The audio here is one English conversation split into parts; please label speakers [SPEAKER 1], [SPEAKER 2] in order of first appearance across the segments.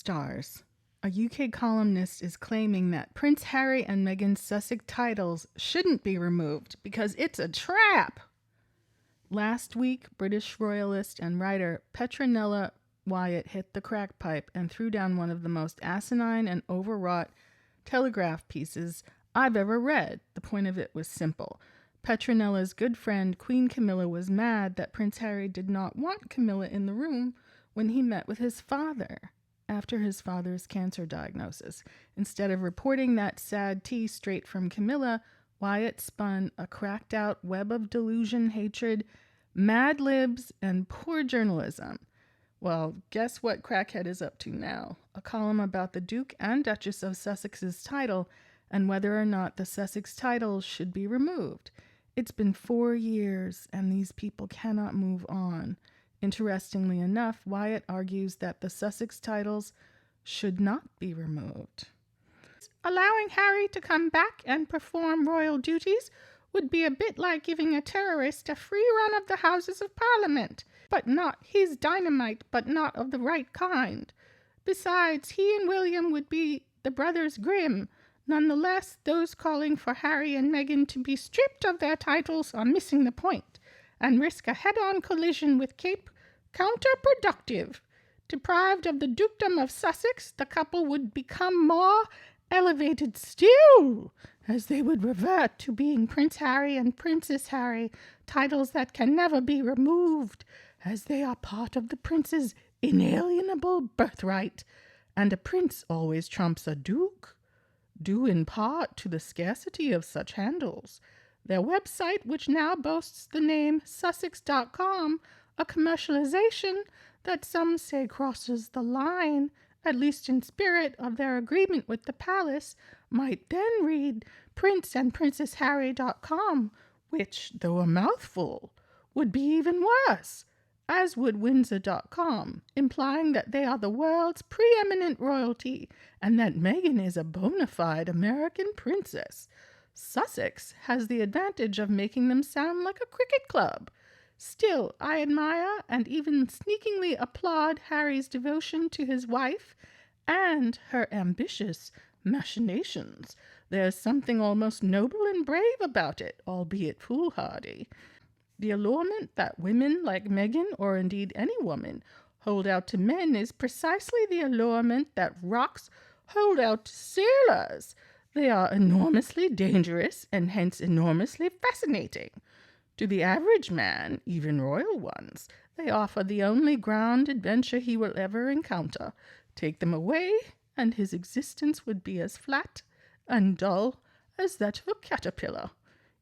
[SPEAKER 1] stars. A UK columnist is claiming that Prince Harry and Meghan's Sussex titles shouldn't be removed because it's a trap. Last week, British royalist and writer Petronella Wyatt hit the crack pipe and threw down one of the most asinine and overwrought Telegraph pieces I've ever read. The point of it was simple. Petronella's good friend Queen Camilla was mad that Prince Harry did not want Camilla in the room when he met with his father after his father's cancer diagnosis. Instead of reporting that sad tea straight from Camilla, Wyatt spun a cracked out web of delusion, hatred, mad libs, and poor journalism. Well, guess what crackhead is up to now? A column about the Duke and Duchess of Sussex's title and whether or not the Sussex titles should be removed. It's been 4 years and these people cannot move on. Interestingly enough, Wyatt argues that the Sussex titles should not be removed. Allowing Harry to come back and perform royal duties would be a bit like giving a terrorist a free run of the Houses of Parliament. But not his dynamite, but not of the right kind. Besides, he and William would be the brothers Grimm. Nonetheless, those calling for Harry and Meghan to be stripped of their titles are missing the point and risk a head-on collision with Cape counterproductive. Deprived of the dukedom of Sussex, the couple would become more elevated still, as they would revert to being Prince Harry and Princess Harry, titles that can never be removed, as they are part of the prince's inalienable birthright, and a prince always trumps a duke, due in part to the scarcity of such handles. Their website, which now boasts the name Sussex.com, a commercialization that some say crosses the line, at least in spirit, of their agreement with the palace, might then read princeandprincessharry.com, which, though a mouthful, would be even worse, as would Windsor.com, implying that they are the world's preeminent royalty and that Meghan is a bona fide American princess. Sussex has the advantage of making them sound like a cricket club. Still, I admire and even sneakingly applaud Harry's devotion to his wife and her ambitious machinations. There's something almost noble and brave about it, albeit foolhardy. The allurement that women like Meghan, or indeed any woman, hold out to men is precisely the allurement that rocks hold out to sailors. They are enormously dangerous and hence enormously fascinating. To the average man, even royal ones, they offer the only grand adventure he will ever encounter. Take them away, and his existence would be as flat and dull as that of a caterpillar.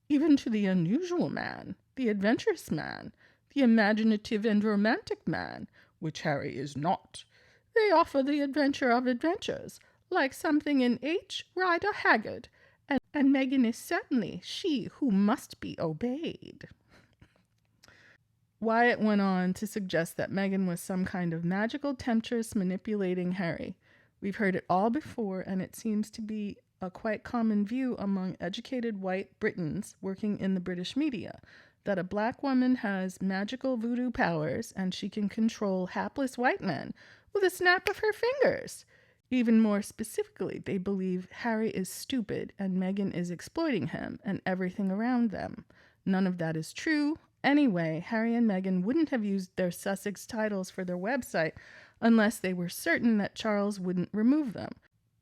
[SPEAKER 1] Even to the unusual man, the adventurous man, the imaginative and romantic man, which Harry is not, they offer the adventure of adventures, like something in H. Rider Haggard, and Meghan is certainly she who must be obeyed. Wyatt went on to suggest that Meghan was some kind of magical temptress manipulating Harry. We've heard it all before, and it seems to be a quite common view among educated white Britons working in the British media, that a black woman has magical voodoo powers and she can control hapless white men with a snap of her fingers. Even more specifically, they believe Harry is stupid and Meghan is exploiting him and everything around them. None of that is true. Anyway, Harry and Meghan wouldn't have used their Sussex titles for their website unless they were certain that Charles wouldn't remove them.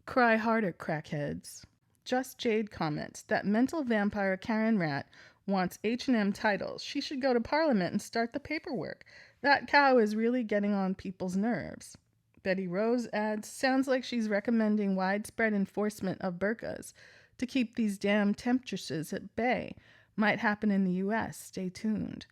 [SPEAKER 1] Cry harder, crackheads. Just Jade comments that mental vampire Karen Rat wants H&M titles. She should go to Parliament and start the paperwork. That cow is really getting on people's nerves. Betty Rose adds, sounds like she's recommending widespread enforcement of burqas to keep these damn temptresses at bay. Might happen in the U.S. Stay tuned.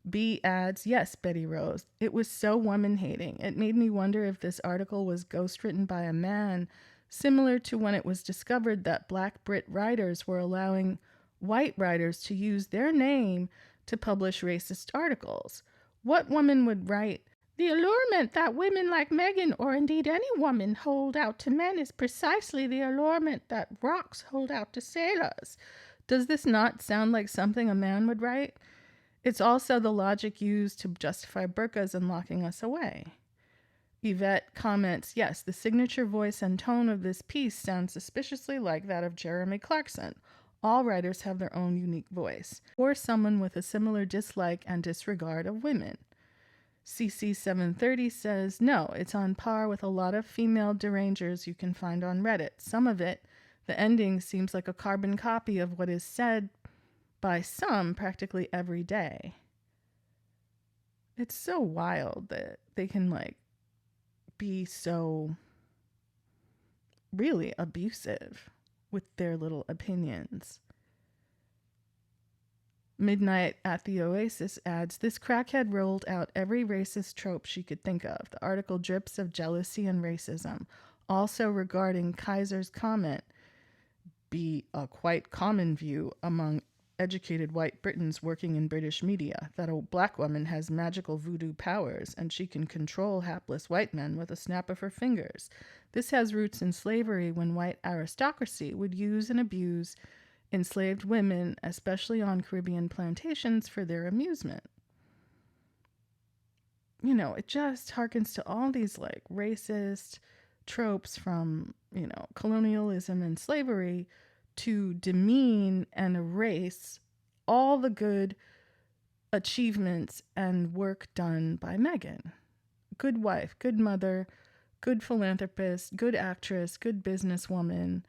[SPEAKER 1] B adds, yes, Betty Rose, it was so woman-hating. It made me wonder if this article was ghostwritten by a man, similar to when it was discovered that black Brit writers were allowing white writers to use their name to publish racist articles. What woman would write, the allurement that women like Meghan, or indeed any woman, hold out to men is precisely the allurement that rocks hold out to sailors? Does this not sound like something a man would write? It's also the logic used to justify burqas and locking us away. Yvette comments, yes, the signature voice and tone of this piece sounds suspiciously like that of Jeremy Clarkson. All writers have their own unique voice, or someone with a similar dislike and disregard of women. CC730 says, no, it's on par with a lot of female derangers you can find on Reddit. Some of it, the ending seems like a carbon copy of what is said by some practically every day. It's so wild that they can be so really abusive with their little opinions. Midnight at the Oasis adds, this crackhead rolled out every racist trope she could think of. The article drips of jealousy and racism. Also regarding Kaiser's comment, be a quite common view among educated white Britons working in British media, that a black woman has magical voodoo powers and she can control hapless white men with a snap of her fingers. This has roots in slavery, when white aristocracy would use and abuse enslaved women, especially on Caribbean plantations, for their amusement. It just harkens to all these racist tropes from, colonialism and slavery to demean and erase all the good achievements and work done by Meghan. Good wife, good mother, good philanthropist, good actress, good businesswoman,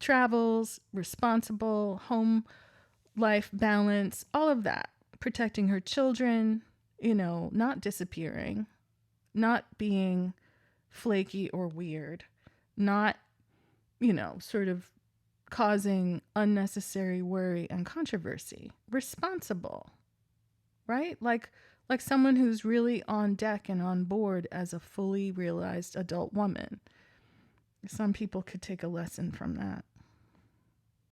[SPEAKER 1] travels, responsible, home life balance, all of that. Protecting her children, not disappearing, not being flaky or weird, not, sort of causing unnecessary worry and controversy. Responsible, right? Like someone who's really on deck and on board as a fully realized adult woman. Some people could take a lesson from that.